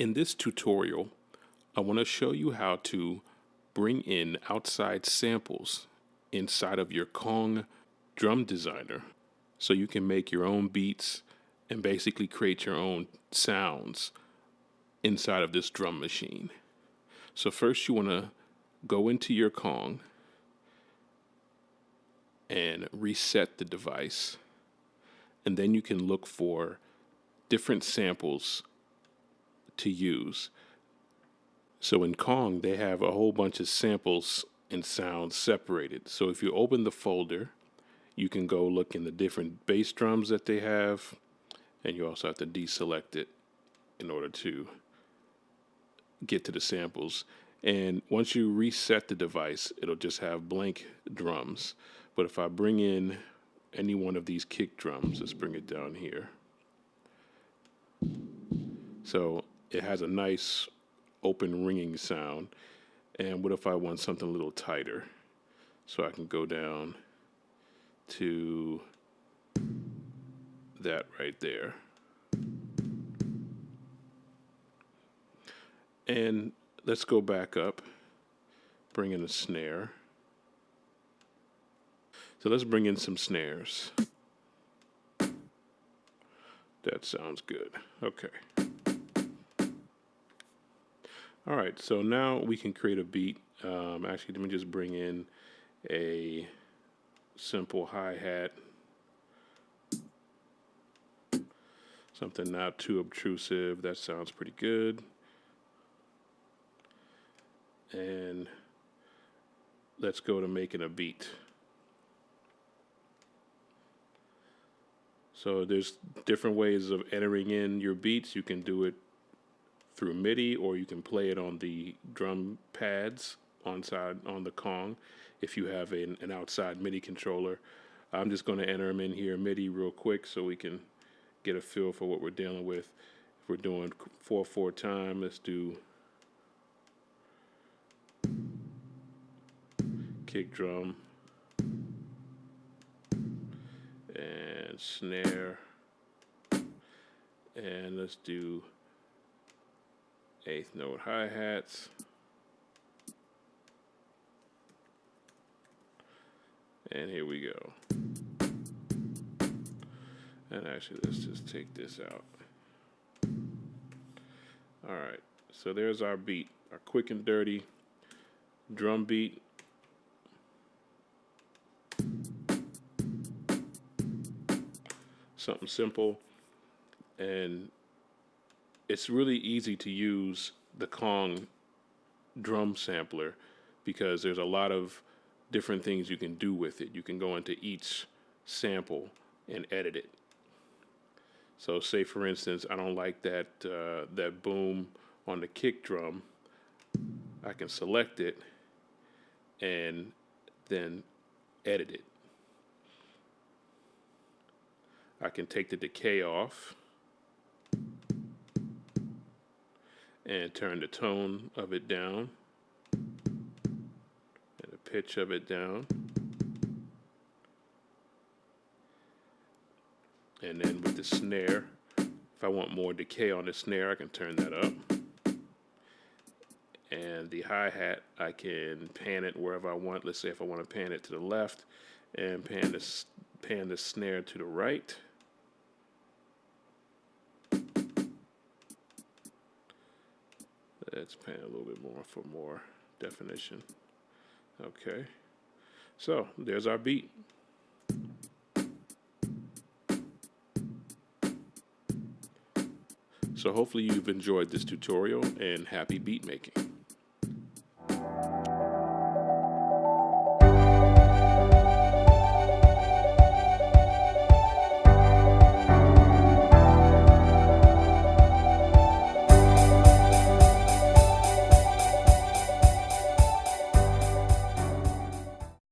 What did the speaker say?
In this tutorial, I want to show you how to bring in outside samples inside of your Kong drum designer so you can make your own beats and basically create your own sounds inside of this drum machine. So first you want to go into your Kong and reset the device, and then you can look for different samples to use. So in Kong, they have a whole bunch of samples and sounds separated. So if you open the folder, you can go look in the different bass drums that they have, and you also have to deselect it in order to get to the samples. And once you reset the device, it'll just have blank drums. But if I bring in any one of these kick drums, let's bring it down here. So it has a nice open ringing sound. And what if I want something a little tighter? So I can go down to that right there. And let's go back up, bring in a snare. So let's bring in some snares. That sounds good. Okay. All right, so now we can create a beat. Actually, let me just bring in a simple hi-hat. Something not too obtrusive. That sounds pretty good. And let's go to making a beat. So there's different ways of entering in your beats. You can do it through MIDI, or you can play it on the drum pads on the Kong if you have an outside MIDI controller. I'm just going to enter them in here MIDI real quick so we can get a feel for what we're dealing with. If we're doing 4/4 time, let's do kick drum and snare, and let's do 8th note hi-hats, and here we go. And actually, let's just take this out. All right, so there's our beat, our quick and dirty drum beat. Something simple, and it's really easy to use the Kong drum sampler because there's a lot of different things you can do with it. You can go into each sample and edit it. So say for instance, I don't like that that boom on the kick drum. I can select it and then edit it. I can take the decay off and turn the tone of it down and the pitch of it down. And then with the snare, if I want more decay on the snare, I can turn that up. And the hi-hat, I can pan it wherever I want. Let's say if I want to pan it to the left and pan the snare to the right. Let's pan a little bit more for more definition. Okay, so there's our beat. So hopefully you've enjoyed this tutorial, and happy beat making.